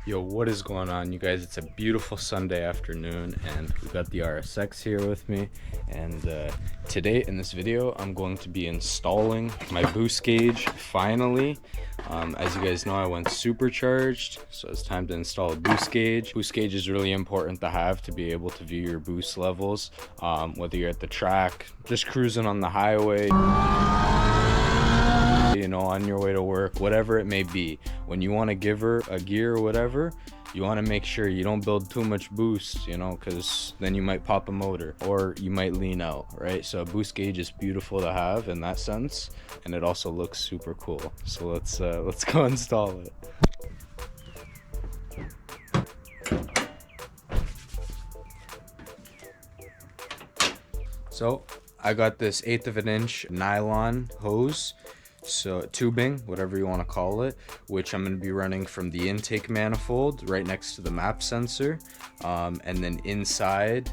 Yo, what is going on, you guys? It's a beautiful Sunday afternoon and we got the RSX here with me, and today in this video I'm going to be installing my boost gauge finally. As you guys know, I went supercharged, so it's time to install a boost gauge. Boost gauge is really important to have to be able to view your boost levels, whether you're at the track, just cruising on the highway, you know, on your way to work, whatever it may be. When you want to give her a gear or whatever, you want to make sure you don't build too much boost, you know, because then you might pop a motor or you might lean out, right? So a boost gauge is beautiful to have in that sense, and it also looks super cool. So let's go install it. So I got this 1/8 of an inch nylon hose, so tubing, whatever you want to call it, which I'm going to be running from the intake manifold right next to the map sensor, and then inside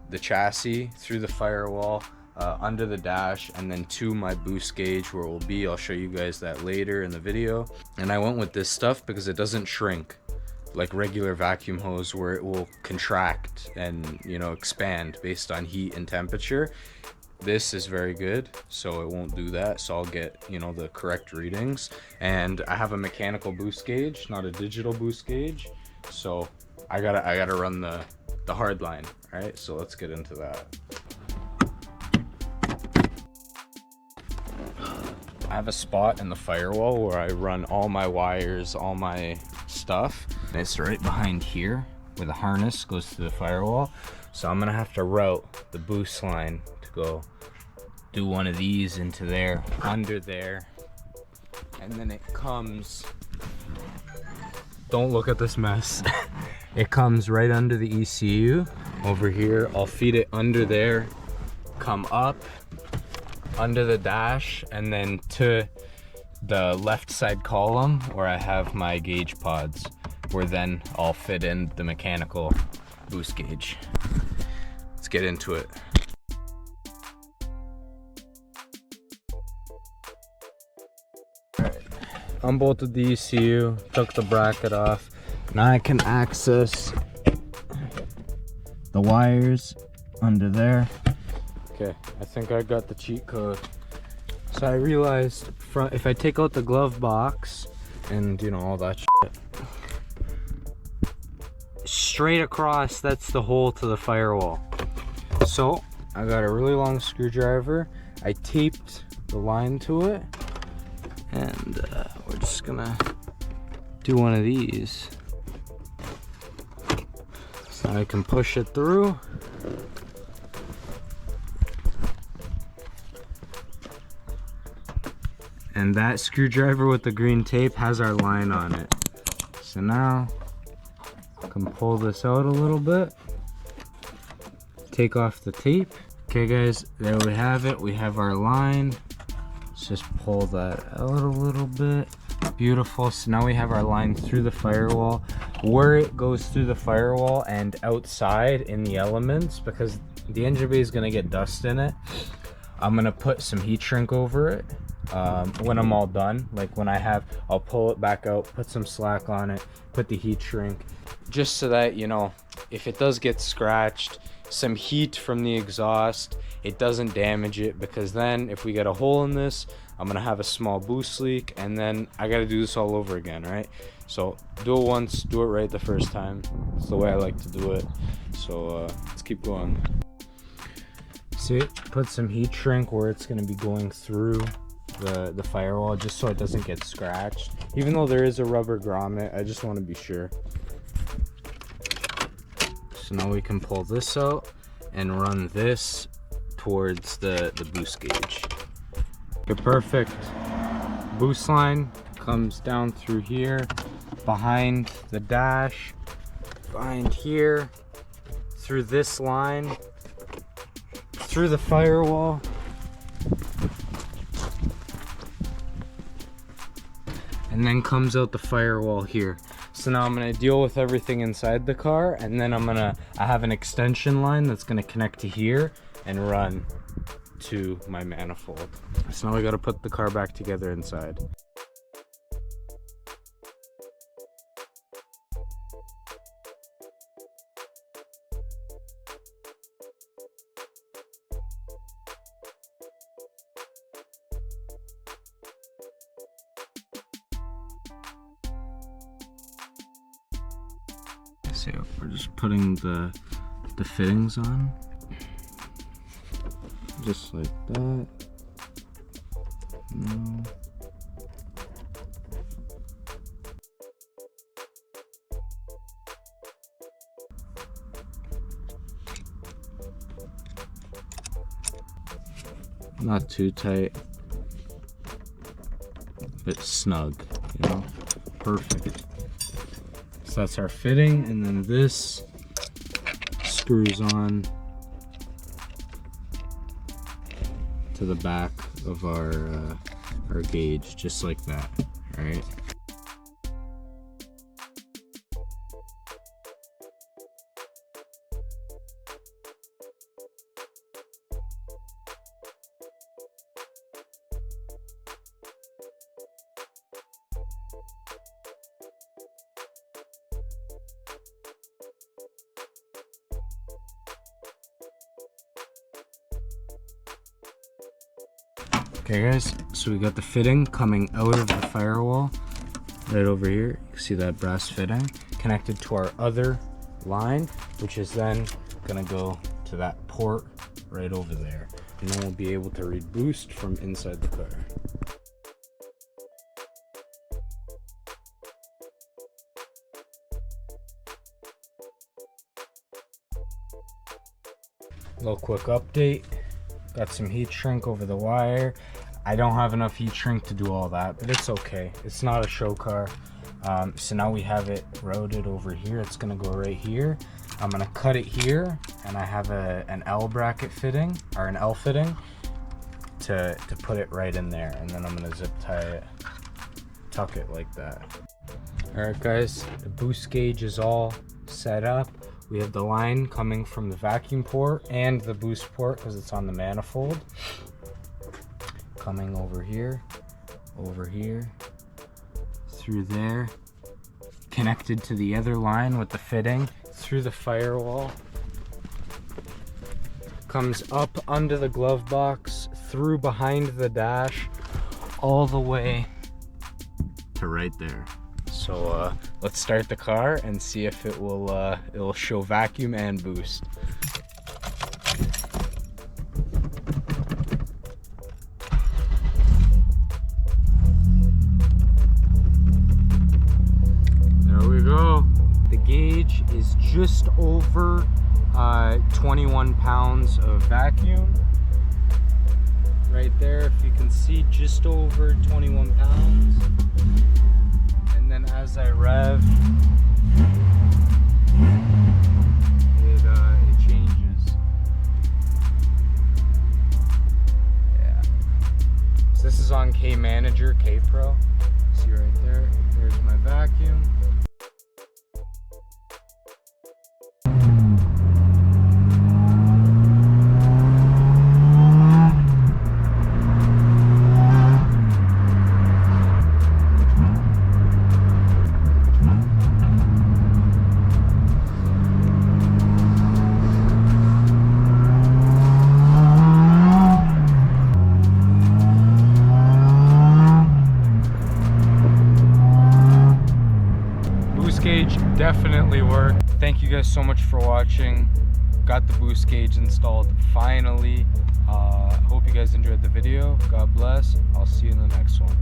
the chassis through the firewall, under the dash, and then to my boost gauge where it will be. I'll show you guys that later in the video. And I went with this stuff because it doesn't shrink like regular vacuum hose where it will contract and, you know, expand based on heat and temperature. This is very good, so it won't do that, so I'll get, you know, the correct readings. And I have a mechanical boost gauge, not a digital boost gauge, so I gotta run the hard line. All right, so let's get into that. I have a spot in the firewall where I run all my wires, all my stuff. It's right behind here where the harness goes to the firewall, so I'm gonna have to route the boost line to go do one of these into there, under there, and then it comes, don't look at this mess. It comes right under the ECU over here. I'll feed it under there, come up under the dash, and then to the left side column where I have my gauge pods, where then I'll fit in the mechanical boost gauge. Let's get into it. Unbolted the ECU, took the bracket off. Now I can access the wires under there. Okay, I think I got the cheat code. So I realized if I take out the glove box and, you know, all that shit, straight across, that's the hole to the firewall. So I got a really long screwdriver. I taped the line to it, and we're just gonna do one of these so I can push it through. And that screwdriver with the green tape has our line on it. So now I can pull this out a little bit, take off the tape. Okay guys, there we have it. We have our line. Let's just pull that out a little bit. Beautiful. So now we have our line through the firewall. Where it goes through the firewall and outside in the elements, because the engine bay is gonna get dust in it, I'm gonna put some heat shrink over it. When I'm all done, like when I'll pull it back out, put some slack on it, put the heat shrink, just so that, you know, if it does get scratched, some heat from the exhaust, it doesn't damage it, because then if we get a hole in this, I'm gonna have a small boost leak, and then I gotta do this all over again, right? So do it once, do it right the first time. It's the way I like to do it. So let's keep going. See, put some heat shrink where it's gonna be going through the firewall, just so it doesn't get scratched. Even though there is a rubber grommet, I just want to be sure. So now we can pull this out and run this towards the boost gauge. Okay, perfect. Boost line comes down through here, behind the dash, behind here, through this line, through the firewall, and then comes out the firewall here. So now I'm gonna deal with everything inside the car, and then I have an extension line that's gonna connect to here and run to my manifold. So now we gotta put the car back together inside. So we're just putting the fittings on, just like that. No. Not too tight, but snug, you know, perfect. So that's our fitting, and then this screws on to the back of our gauge, just like that, right? Okay guys, so we got the fitting coming out of the firewall right over here. You can see that brass fitting connected to our other line, which is then gonna go to that port right over there. And then we'll be able to read boost from inside the car. Little quick update. Got some heat shrink over the wire. I don't have enough heat shrink to do all that, but it's okay. It's not a show car. So now we have it routed over here. It's gonna go right here. I'm gonna cut it here, and I have an L bracket fitting, or an L fitting, to put it right in there. And then I'm gonna zip tie it, tuck it like that. All right guys, the boost gauge is all set up. We have the line coming from the vacuum port and the boost port because it's on the manifold. Coming over here, through there, connected to the other line with the fitting, through the firewall. Comes up under the glove box, through behind the dash, all the way to right there. So let's start the car and see if it'll show vacuum and boost. There we go. The gauge is just over 21 pounds of vacuum. Right there, if you can see, just over 21 pounds. And then as I rev, it changes. Yeah. So this is on K Manager, K Pro. See right there, there's my vacuum. Gauge definitely worked. Thank you guys so much for watching. Got the boost gauge installed finally. Hope you guys enjoyed the video. God bless. I'll see you in the next one.